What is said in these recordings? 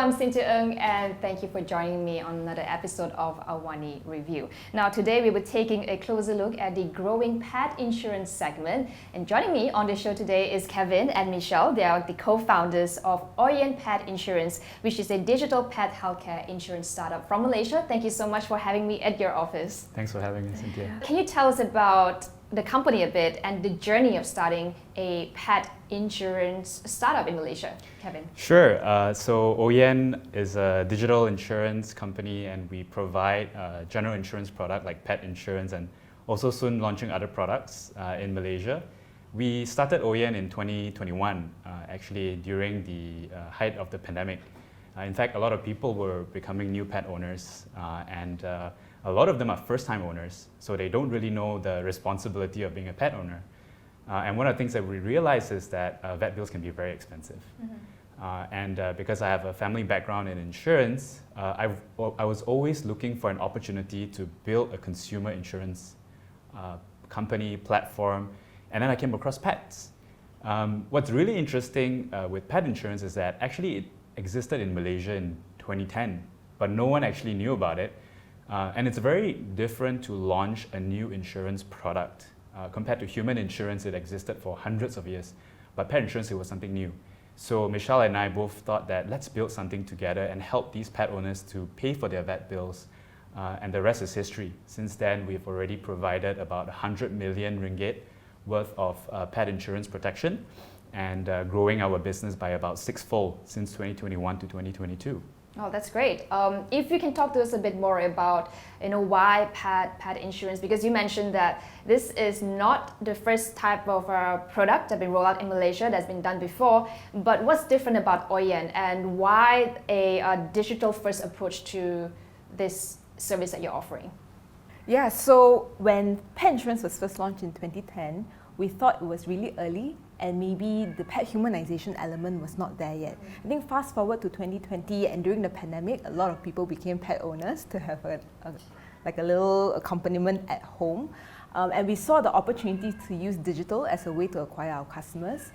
I'm Cynthia Ng, and thank you for joining me on another episode of AWANI Review. Now, today we were taking a closer look at the growing pet insurance segment. And joining me on the show today is Kevin and Michelle. They are the co-founders of Oyen Pet Insurance, which is a digital pet healthcare insurance startup from Malaysia. Thank you so much for having me at your office. Thanks for having me, Cynthia. Can you tell us about the company a bit and the journey of starting a pet insurance startup in Malaysia, Kevin? Sure. So Oyen is a digital insurance company, and we provide general insurance product like pet insurance, and also soon launching other products in Malaysia. We started Oyen in 2021, actually during the height of the pandemic. In fact, a lot of people were becoming new pet owners, and a lot of them are first-time owners, so they don't really know the responsibility of being a pet owner. And one of the things that we realized is that vet bills can be very expensive. And because I have a family background in insurance, I was always looking for an opportunity to build a consumer insurance company, platform, and then I came across pets. What's really interesting with pet insurance is that actually it existed in Malaysia in 2010, but no one actually knew about it. And it's very different to launch a new insurance product. Compared to human insurance, it existed for hundreds of years, but pet insurance, it was something new. So Michelle and I both thought that let's build something together and help these pet owners to pay for their vet bills, and the rest is history. Since then, we've already provided about 100 million ringgit worth of pet insurance protection, and growing our business by about sixfold since 2021 to 2022. Oh, that's great. If you can talk to us a bit more about, why pet insurance, because you mentioned that this is not the first type of product that been rolled out in Malaysia that's been done before, but what's different about Oyen and why a digital first approach to this service that you're offering? Yeah, so when pet insurance was first launched in 2010, we thought it was really early and maybe the pet humanization element was not there yet. I think fast forward to 2020 and during the pandemic, a lot of people became pet owners to have a little accompaniment at home. And we saw the opportunity to use digital as a way to acquire our customers.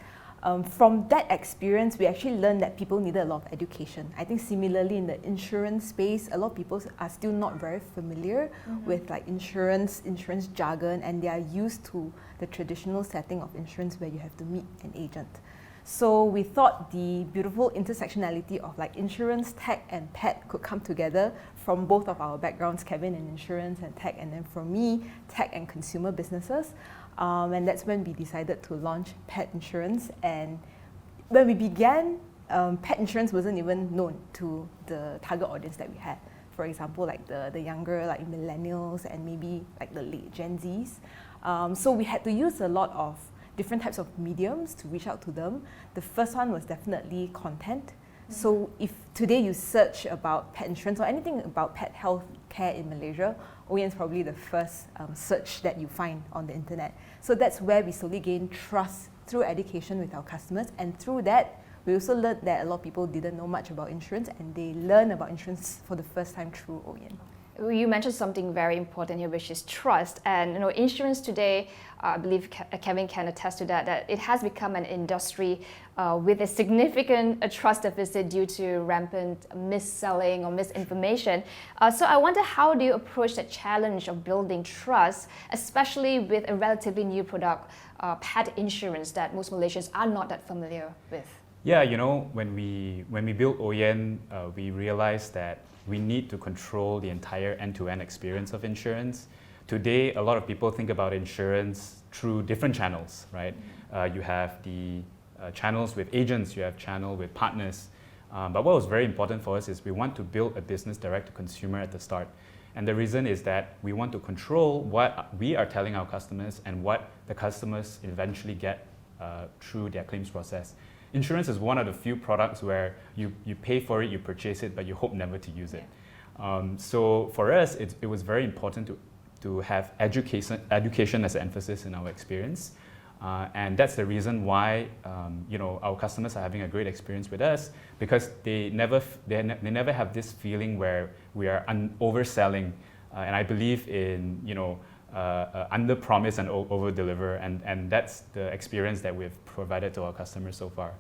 From that experience, we actually learned that people needed a lot of education. I think similarly in the insurance space, a lot of people are still not very familiar with insurance jargon, and they are used to the traditional setting of insurance where you have to meet an agent. So we thought the beautiful intersectionality of insurance, tech and pet could come together from both of our backgrounds, Kevin in insurance and tech, and then from me, tech and consumer businesses. And that's when we decided to launch pet insurance. And when we began, pet insurance wasn't even known to the target audience that we had. For example, the younger, millennials and maybe the late Gen Zs. So we had to use a lot of different types of mediums to reach out to them. The first one was definitely content. So if today you search about pet insurance or anything about pet health care in Malaysia, Oyen is probably the first search that you find on the internet. So that's where we slowly gain trust through education with our customers, and through that, we also learned that a lot of people didn't know much about insurance, and they learn about insurance for the first time through Oyen. You mentioned something very important here, which is trust. And insurance today, I believe Kevin can attest to that it has become an industry with a significant trust deficit due to rampant mis-selling or misinformation. So I wonder, how do you approach that challenge of building trust, especially with a relatively new product, pet insurance, that most Malaysians are not that familiar with? Yeah, when we built Oyen, we realized that we need to control the entire end-to-end experience of insurance. Today, a lot of people think about insurance through different channels, right? You have the channels with agents, you have channel with partners. But what was very important for us is we want to build a business direct to consumer at the start. And the reason is that we want to control what we are telling our customers and what the customers eventually get through their claims process. Insurance is one of the few products where you pay for it, you purchase it, but you hope never to use it. So for us, it was very important to have education as an emphasis in our experience. And that's the reason why our customers are having a great experience with us, because they never have this feeling where we are overselling. And I believe in under promise and over deliver, and that's the experience that we've provided to our customers so far.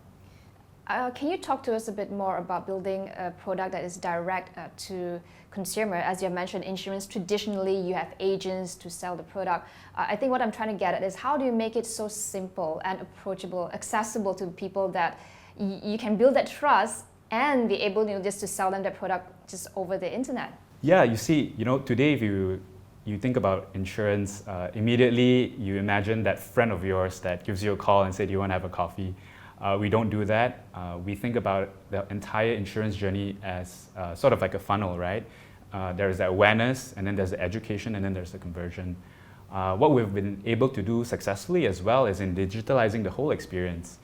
Can you talk to us a bit more about building a product that is direct to consumer? As you mentioned, insurance, traditionally you have agents to sell the product. I think what I'm trying to get at is how do you make it so simple and approachable, accessible to people that you can build that trust and be able, just to sell them that product just over the internet? Yeah, you see, today if you think about insurance, immediately you imagine that friend of yours that gives you a call and say, do you want to have a coffee? We don't do that. We think about the entire insurance journey as sort of like a funnel, right? There's the awareness, and then there's the education, and then there's the conversion. What we've been able to do successfully as well is in digitalizing the whole experience.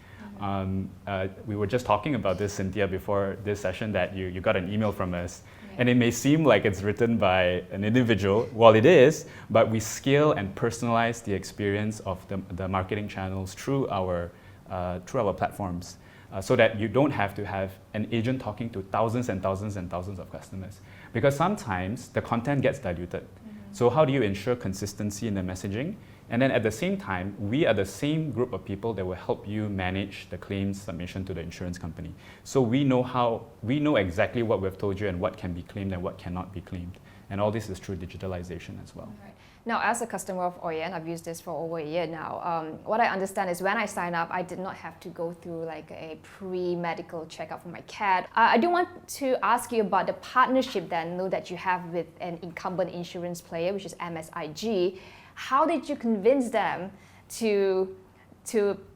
We were just talking about this, Cynthia, before this session, that you got an email from us. And it may seem like it's written by an individual. Well, it is, but we scale and personalize the experience of the marketing channels through our platforms, so that you don't have to have an agent talking to thousands and thousands and thousands of customers. Because sometimes the content gets diluted. So how do you ensure consistency in the messaging? And then at the same time, we are the same group of people that will help you manage the claims submission to the insurance company. So we know exactly what we've told you and what can be claimed and what cannot be claimed. And all this is through digitalization as well. Right. Now, as a customer of Oyen, I've used this for over a year now. What I understand is when I sign up, I did not have to go through like a pre-medical checkup for my cat. I do want to ask you about the partnership then, that you have with an incumbent insurance player, which is MSIG. How did you convince them to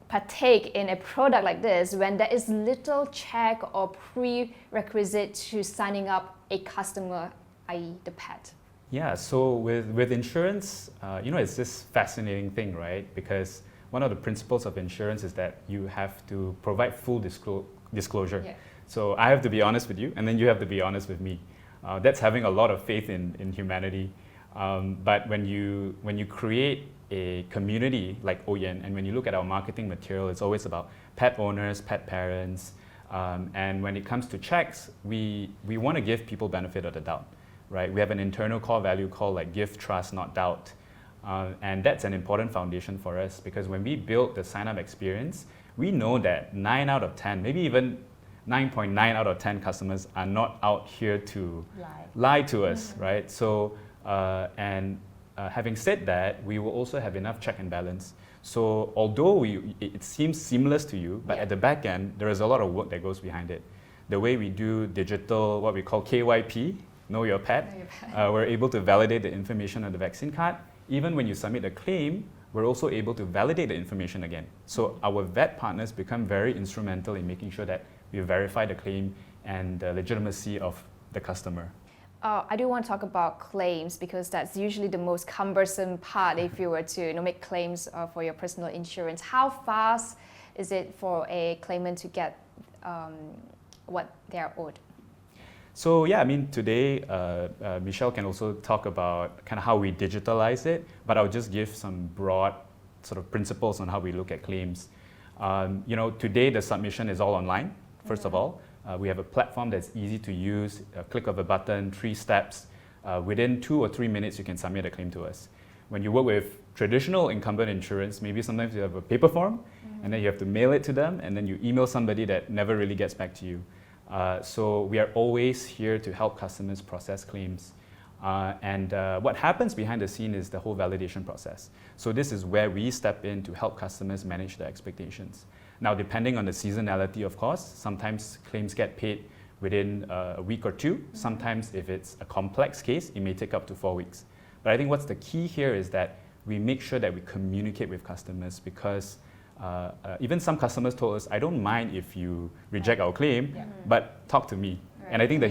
partake in a product like this when there is little check or prerequisite to signing up a customer, i.e. the pet? Yeah, so with insurance, it's this fascinating thing, right? Because one of the principles of insurance is that you have to provide full disclosure. Yeah. So I have to be honest with you, and then you have to be honest with me. That's having a lot of faith in humanity. But when you create a community like Oyen, and when you look at our marketing material, it's always about pet owners, pet parents, and when it comes to checks, we want to give people benefit of the doubt. Right? We have an internal core value called like give, trust, not doubt. And that's an important foundation for us, because when we build the sign-up experience, we know that 9 out of 10, maybe even 9.9 out of 10 customers are not out here to lie to us, right? So, having said that, we will also have enough check and balance. So although it seems seamless to you, but at the back end, there is a lot of work that goes behind it. The way we do digital, what we call KYP, Know Your Pet. We're able to validate the information on the vaccine card. Even when you submit a claim, we're also able to validate the information again. So our vet partners become very instrumental in making sure that we verify the claim and the legitimacy of the customer. I do want to talk about claims, because that's usually the most cumbersome part if you were to make claims for your personal insurance. How fast is it for a claimant to get what they are owed? So yeah, I mean, today Michelle can also talk about kind of how we digitalize it, but I'll just give some broad sort of principles on how we look at claims. Today the submission is all online, first of all. We have a platform that's easy to use, a click of a button, 3 steps. Within 2 or 3 minutes, you can submit a claim to us. When you work with traditional incumbent insurance, maybe sometimes you have a paper form, and then you have to mail it to them, and then you email somebody that never really gets back to you. So we are always here to help customers process claims. What happens behind the scene is the whole validation process. So this is where we step in to help customers manage their expectations. Now, depending on the seasonality, of course, sometimes claims get paid within a week or 2. Sometimes if it's a complex case, it may take up to 4 weeks. But I think what's the key here is that we make sure that we communicate with customers, because even some customers told us, I don't mind if you reject our claim, but talk to me. Right. And I think the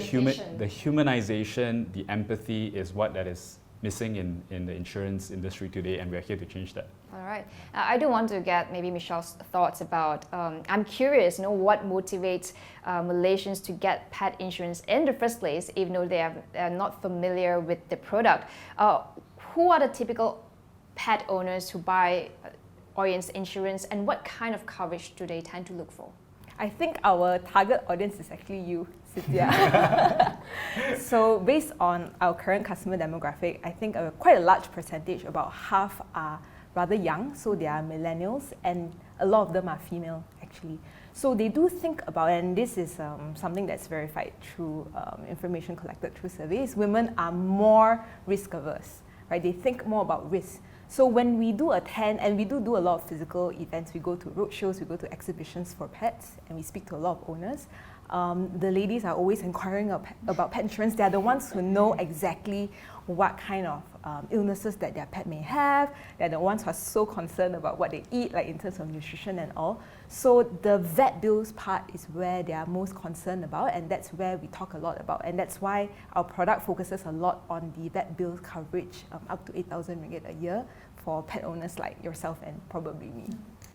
humanization, the empathy is what that is missing in the insurance industry today, and we're here to change that. All right. I do want to get maybe Michelle's thoughts about, I'm curious, what motivates Malaysians to get pet insurance in the first place, even though they are not familiar with the product. Who are the typical pet owners who buy Oyen's insurance, and what kind of coverage do they tend to look for? I think our target audience is actually you, Cynthia. So based on our current customer demographic, I think quite a large percentage, about half, are rather young, so they are millennials, and a lot of them are female, actually. actually. So they do think about, and this is something that's verified through information collected through surveys, women are more risk averse, right? They think more about risk. So when we do attend, and we do a lot of physical events, we go to roadshows, we go to exhibitions for pets, and we speak to a lot of owners, the ladies are always inquiring about pet insurance. They're the ones who know exactly what kind of illnesses that their pet may have. They're the ones who are so concerned about what they eat, like in terms of nutrition and all. So the vet bills part is where they are most concerned about, and that's where we talk a lot about. And that's why our product focuses a lot on the vet bill coverage, up to 8,000 ringgit a year for pet owners like yourself and probably me.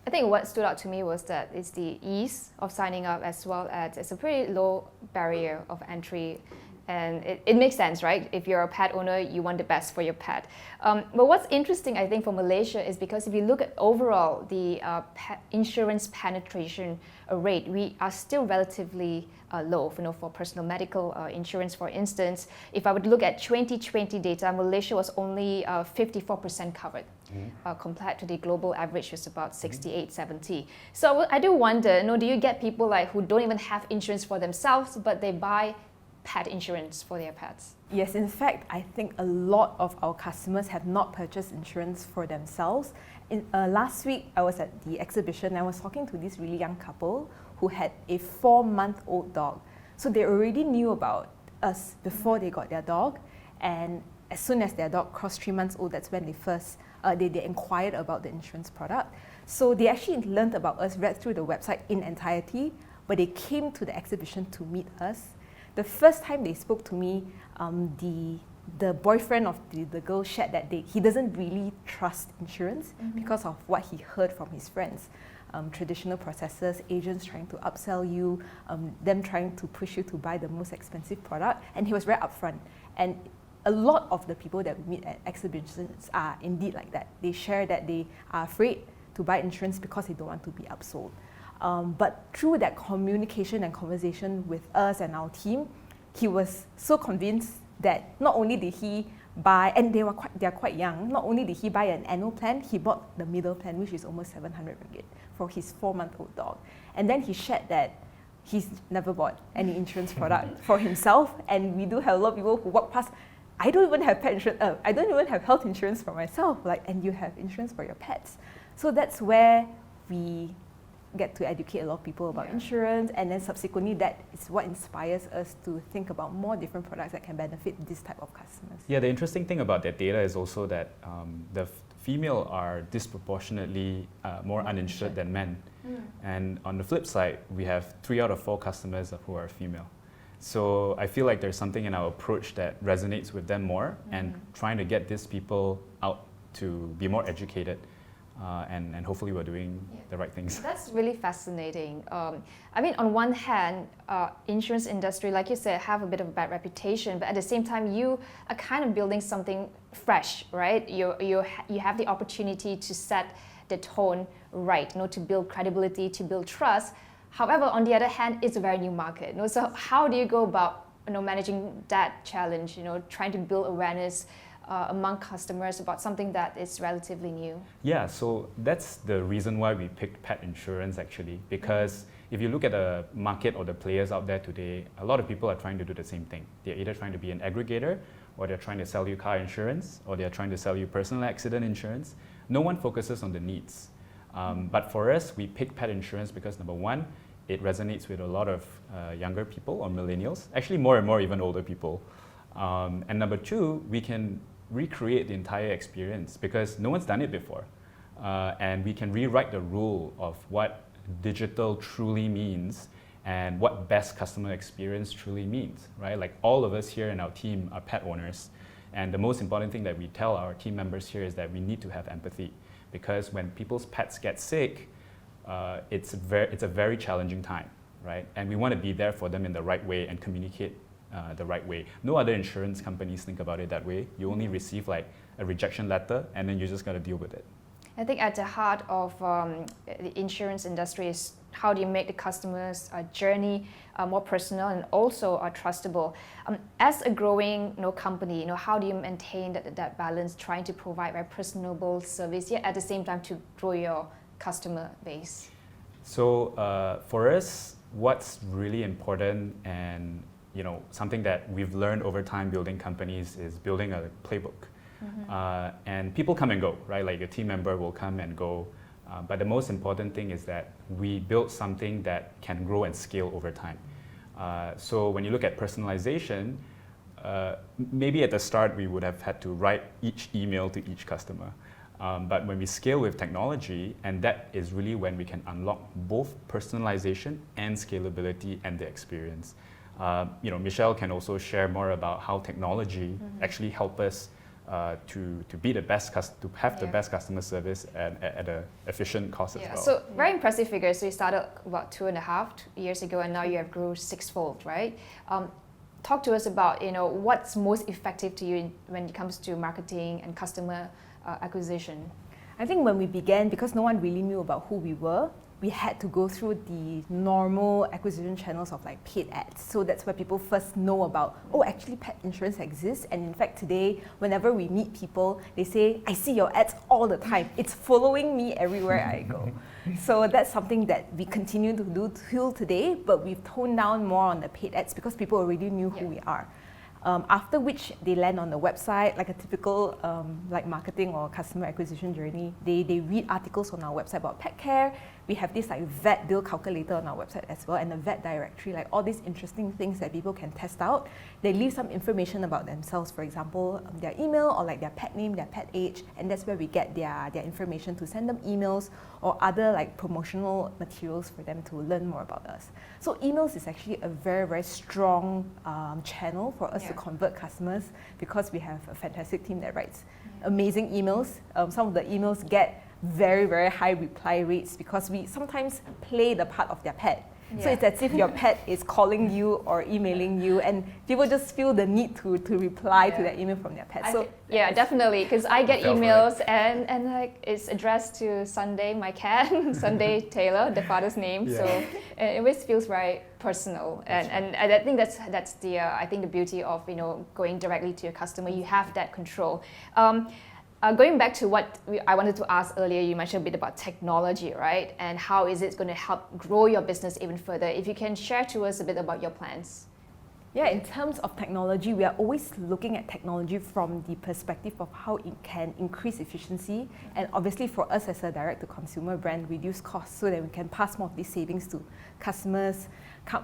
I think what stood out to me was that it's the ease of signing up, as well as it's a pretty low barrier of entry. And it makes sense, right? If you're a pet owner, you want the best for your pet. But what's interesting, I think, for Malaysia is because if you look at overall the pet insurance penetration rate, we are still relatively low. For personal medical insurance, for instance, if I would look at 2020 data, Malaysia was only 54% covered. Compared to the global average, is about 68, 70. So I do wonder, do you get people like who don't even have insurance for themselves, but they buy pet insurance for their pets? Yes, in fact, I think a lot of our customers have not purchased insurance for themselves. Last week, I was at the exhibition and I was talking to this really young couple who had a 4-month-old dog. So they already knew about us before they got their dog, and as soon as their dog crossed 3 months old, that's when they first they inquired about the insurance product. So they actually learned about us, read through the website in entirety, but they came to the exhibition to meet us. The first time they spoke to me, the boyfriend of the girl shared that he doesn't really trust insurance because of what he heard from his friends. Traditional processors, agents trying to upsell you, them trying to push you to buy the most expensive product, and he was very upfront. And a lot of the people that we meet at exhibitions are indeed like that. They share that they are afraid to buy insurance because they don't want to be upsold. But through that communication and conversation with us and our team, he was so convinced that not only did he buy, and they are quite young, not only did he buy an annual plan, he bought the middle plan, which is almost 700 ringgit for his 4-month-old dog. And then he shared that he's never bought any insurance product for himself, and we do have a lot of people who walk past, I don't even have pet insurance, I don't even have health insurance for myself, and you have insurance for your pets. So that's where we get to educate a lot of people about insurance, and then subsequently that is what inspires us to think about more different products that can benefit this type of customers. Yeah, the interesting thing about that data is also that the female are disproportionately more uninsured than men. And on the flip side, we have 3 out of 4 customers who are female. So I feel like there's something in our approach that resonates with them more, and trying to get these people out to be more educated. And hopefully we're doing the right things. That's really fascinating. On one hand, insurance industry, like you said, have a bit of a bad reputation, but at the same time, you are kind of building something fresh, right? You have the opportunity to set the tone right, to build credibility, to build trust. However, on the other hand, it's a very new market. So how do you go about managing that challenge? Trying to build awareness among customers about something that is relatively new? Yeah, so that's the reason why we picked pet insurance actually, because if you look at the market or the players out there today, a lot of people are trying to do the same thing. They're either trying to be an aggregator, or they're trying to sell you car insurance, or they're trying to sell you personal accident insurance. No one focuses on the needs. But for us, we picked pet insurance because number one, it resonates with a lot of younger people or millennials, actually more and more even older people. And number two, we can recreate the entire experience because no one's done it before. And we can rewrite the rule of what digital truly means and what best customer experience truly means, right? Like all of us here in our team are pet owners. And the most important thing that we tell our team members here is that we need to have empathy, because when people's pets get sick, it's a very challenging time, right? And we want to be there for them in the right way and communicate the right way. No other insurance companies think about it that way. You only receive like a rejection letter and then you just got to deal with it. I think at the heart of the insurance industry is how do you make the customer's journey more personal and also trustable. As a growing company, how do you maintain that balance, trying to provide very personable service, yet at the same time to grow your customer base? So for us, what's really important and something that we've learned over time building companies is building a playbook. And people come and go, right? Like a team member will come and go. But the most important thing is that we build something that can grow and scale over time. So when you look at personalization, maybe at the start we would have had to write each email to each customer. But when we scale with technology, and that is really when we can unlock both personalization and scalability and the experience. Michelle can also share more about how technology actually help us to be the best, to have the best customer service at an efficient cost as well. So very impressive figures. So you started about 2.5 years ago, and now you have grew sixfold, right? Talk to us about what's most effective to you when it comes to marketing and customer acquisition. I think when we began, because no one really knew about who we were, we had to go through the normal acquisition channels of like paid ads. So that's where people first know about, oh, actually pet insurance exists. And in fact, today, whenever we meet people, they say, I see your ads all the time. It's following me everywhere I go. So that's something that we continue to do till today, but we've toned down more on the paid ads because people already knew who we are. After which they land on the website, like a typical like marketing or customer acquisition journey. They read articles on our website about pet care. We have this like vet bill calculator on our website as well, and a vet directory, like all these interesting things that people can test out. They leave some information about themselves, for example, their email or like their pet name, their pet age, and that's where we get their information to send them emails or other like promotional materials for them to learn more about us. So emails is actually a very, very strong channel for us to convert customers because we have a fantastic team that writes amazing emails. Some of the emails get very, very high reply rates because we sometimes play the part of their pet. So it's as if your pet is calling you or emailing you, and people just feel the need to reply to that email from their pet. So definitely, because I get emails and like it's addressed to Sunday, my cat, Sunday Taylor, the father's name. So it always feels very personal, and I think that's the I think the beauty of going directly to your customer. You have that control. Going back to what I wanted to ask earlier, you mentioned a bit about technology, right? And how is it going to help grow your business even further? If you can share to us a bit about your plans. Yeah, in terms of technology, we are always looking at technology from the perspective of how it can increase efficiency and obviously for us as a direct-to-consumer brand, reduce costs so that we can pass more of these savings to customers.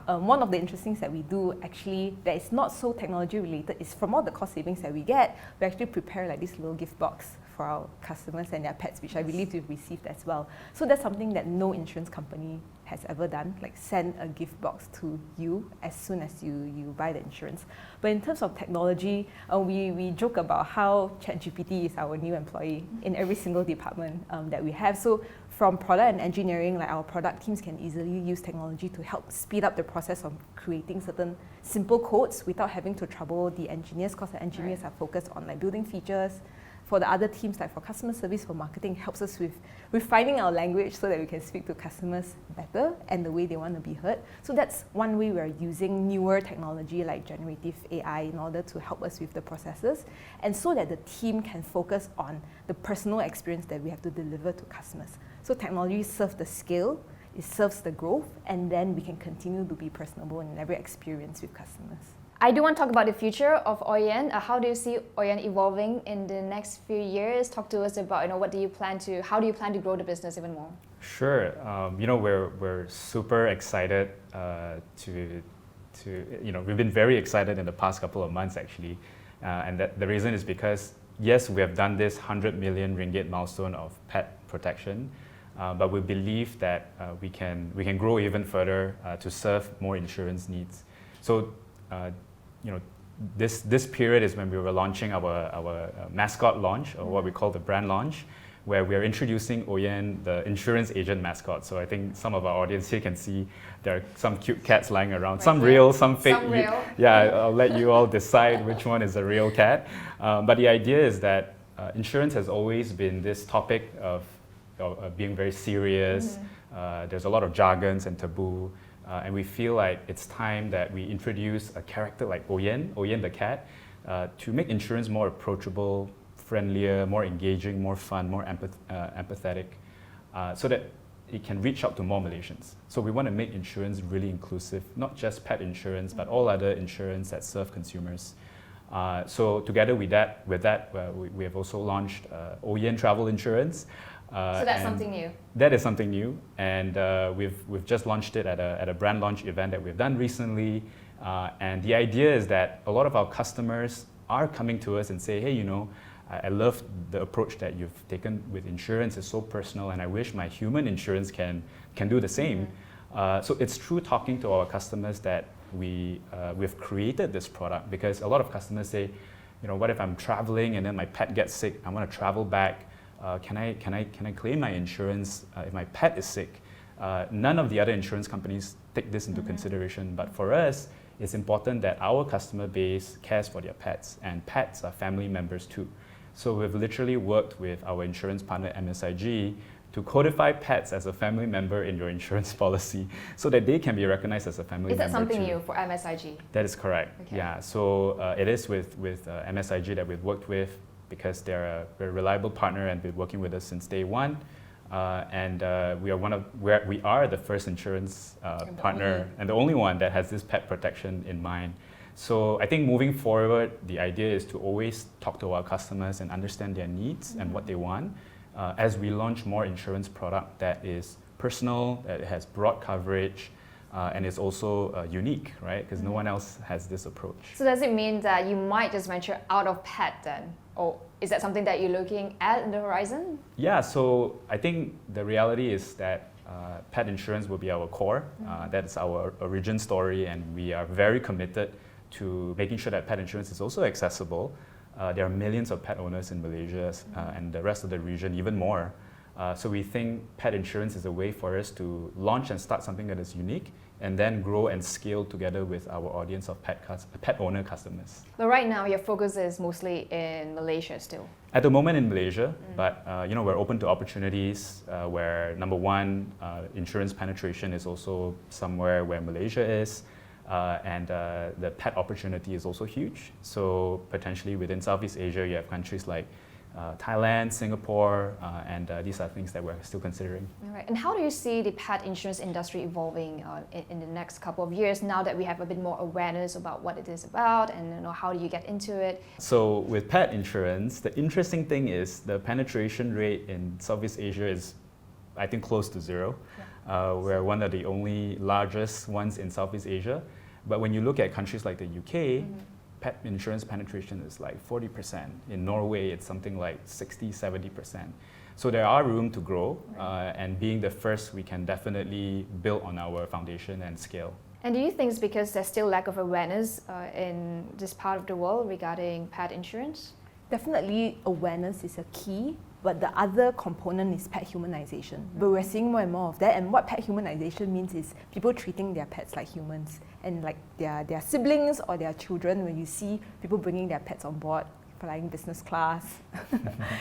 One of the interesting things that we do actually that is not so technology related is from all the cost savings that we get, we actually prepare like this little gift box for our customers and their pets, which I believe we've received as well. So that's something that no insurance company has ever done, like send a gift box to you as soon as you buy the insurance. But in terms of technology, we joke about how ChatGPT is our new employee in every single department that we have. So from product and engineering, like our product teams can easily use technology to help speed up the process of creating certain simple codes without having to trouble the engineers, because the engineers are focused on like building features. For the other teams, like for customer service, for marketing, helps us with refining our language so that we can speak to customers better and the way they want to be heard. So that's one way we're using newer technology like generative AI in order to help us with the processes, and so that the team can focus on the personal experience that we have to deliver to customers. So technology serves the scale, it serves the growth, and then we can continue to be personable in every experience with customers. I do want to talk about the future of Oyen. How do you see Oyen evolving in the next few years? Talk to us about how do you plan to grow the business even more? Sure. We're super excited we've been very excited in the past couple of months actually, and the reason is because yes, we have done this 100 million ringgit milestone of pet protection, but we believe that we can grow even further to serve more insurance needs. So. This period is when we were launching our mascot launch, or what we call the brand launch, where we are introducing Oyen, the insurance agent mascot. So I think some of our audience here can see there are some cute cats lying around, some real, some fake. Some real. I'll let you all decide which one is a real cat. But the idea is that insurance has always been this topic of being very serious. There's a lot of jargons and taboo. And we feel like it's time that we introduce a character like Oyen the cat, to make insurance more approachable, friendlier, more engaging, more fun, more empathetic, so that it can reach out to more Malaysians. So we want to make insurance really inclusive, not just pet insurance, but all other insurance that serve consumers. So together with that, we have also launched Oyen Travel Insurance. So that's something new. That is something new, and we've just launched it at a brand launch event that we've done recently. And the idea is that a lot of our customers are coming to us and say, hey, I love the approach that you've taken with insurance. It's so personal, and I wish my human insurance can do the same. So it's through talking to our customers that we've created this product, because a lot of customers say, what if I'm traveling and then my pet gets sick? I want to travel back. Can I claim my insurance if my pet is sick? None of the other insurance companies take this into consideration, but for us, it's important that our customer base cares for their pets, and pets are family members too. So we've literally worked with our insurance partner MSIG to codify pets as a family member in your insurance policy so that they can be recognized as a family member. Is that something too. new for MSIG? That is correct. Okay. Yeah, so it is with MSIG that we've worked with, because they're a reliable partner and been working with us since day one. And we are the first insurance partner and the only one that has this pet protection in mind. So I think moving forward, the idea is to always talk to our customers and understand their needs and what they want as we launch more insurance product that is personal, that has broad coverage, and is also unique, right? Because no one else has this approach. So does it mean that you might just venture out of pet then? Or is that something that you're looking at in the horizon? Yeah, so I think the reality is that pet insurance will be our core. That's our origin story, and we are very committed to making sure that pet insurance is also accessible. There are millions of pet owners in Malaysia and the rest of the region even more. So we think pet insurance is a way for us to launch and start something that is unique, and then grow and scale together with our audience of pet owner customers. But right now, your focus is mostly in Malaysia still. At the moment in Malaysia, but we're open to opportunities where, number one, insurance penetration is also somewhere where Malaysia is, and the pet opportunity is also huge. So potentially within Southeast Asia, you have countries like Thailand, Singapore, and these are things that we're still considering. All right. And how do you see the pet insurance industry evolving in the next couple of years, now that we have a bit more awareness about what it is about, and how do you get into it? So with pet insurance, the interesting thing is the penetration rate in Southeast Asia is, I think, close to zero. We're one of the only largest ones in Southeast Asia. But when you look at countries like the UK, pet insurance penetration is like 40%. In Norway, it's something like 60, 70%. So there are room to grow, and being the first, we can definitely build on our foundation and scale. And do you think it's because there's still lack of awareness in this part of the world regarding pet insurance? Definitely awareness is a key, but the other component is pet humanization. But we're seeing more and more of that, and what pet humanization means is people treating their pets like humans, and like their siblings or their children. When you see people bringing their pets on board, flying business class,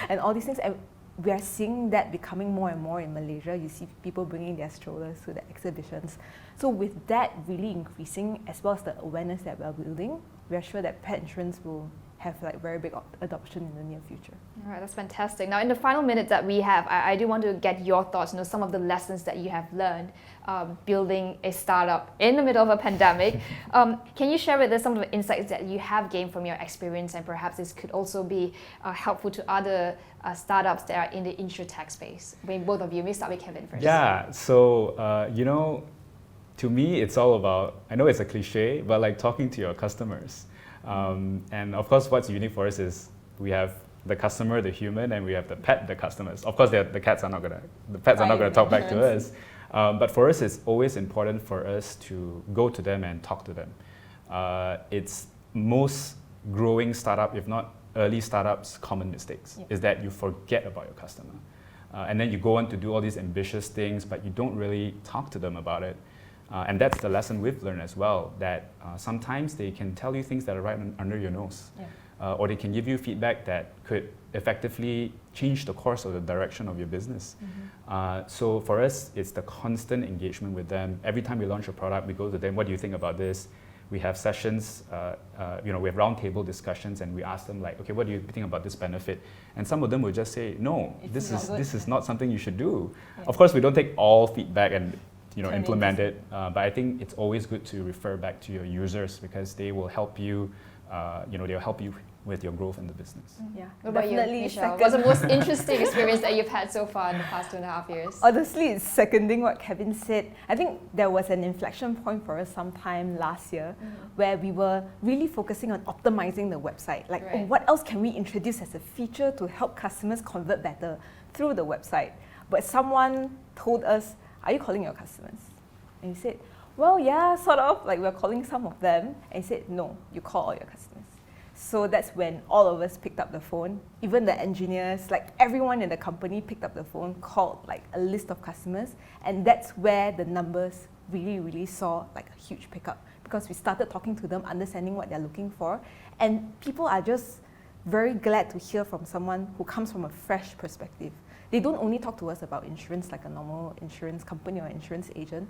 and all these things, and we are seeing that becoming more and more in Malaysia. You see people bringing their strollers to the exhibitions. So with that really increasing, as well as the awareness that we're building, we are sure that pet insurance will have like very big adoption in the near future. All right, that's fantastic. Now, in the final minute that we have, I do want to get your thoughts, some of the lessons that you have learned building a startup in the middle of a pandemic. Can you share with us some of the insights that you have gained from your experience, and perhaps this could also be helpful to other startups that are in the insurtech space? I mean, both of you, may start with Kevin first. Yeah, so to me, it's all about, I know it's a cliche, but like talking to your customers. And of course, what's unique for us is we have the customer, the human, and we have the pet, the customers. Of course, the pets are not gonna talk back to us. But for us, it's always important for us to go to them and talk to them. It's most growing startup, if not early startups, common mistakes is that you forget about your customer. And then you go on to do all these ambitious things, but you don't really talk to them about it. And that's the lesson we've learned as well, that sometimes they can tell you things that are right under your nose. Or they can give you feedback that could effectively change the course or the direction of your business. So for us, it's the constant engagement with them. Every time we launch a product, we go to them, what do you think about this? we have sessions, we have roundtable discussions, and we ask them like, okay, what do you think about this benefit? And some of them will just say, no, this is not something you should do. Yeah. Of course, we don't take all feedback and Turn implement it, but I think it's always good to refer back to your users because they will help you, they'll help you with your growth in the business. Yeah, What about you, definitely Michelle? What's the most interesting experience that you've had so far in the past 2.5 years? Honestly, it's seconding what Kevin said. I think there was an inflection point for us sometime last year where we were really focusing on optimizing the website. Like, Right. what else can we introduce as a feature to help customers convert better through the website? But someone told us, are you calling your customers? And we said, well, yeah, sort of, like we're calling some of them. And he said, no, you call all your customers. So that's when all of us picked up the phone, even the engineers, like everyone in the company picked up the phone, called like a list of customers, and that's where the numbers really saw like a huge pickup because we started talking to them, understanding what they're looking for, and people are just very glad to hear from someone who comes from a fresh perspective. They don't only talk to us about insurance like a normal insurance company or insurance agent.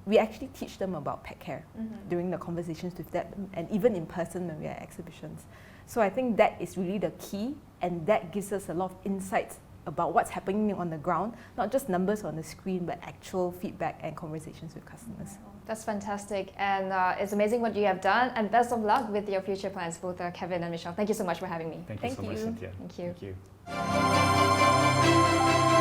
We actually teach them about pet care during the conversations with them and even in person when we are at exhibitions. So I think that is really the key, and that gives us a lot of insights about what's happening on the ground, not just numbers on the screen, but actual feedback and conversations with customers. That's fantastic, and it's amazing what you have done, and best of luck with your future plans, both Kevin and Michelle. Thank you so much for having me. Thank you so much, Cynthia. Thank you. Thank you.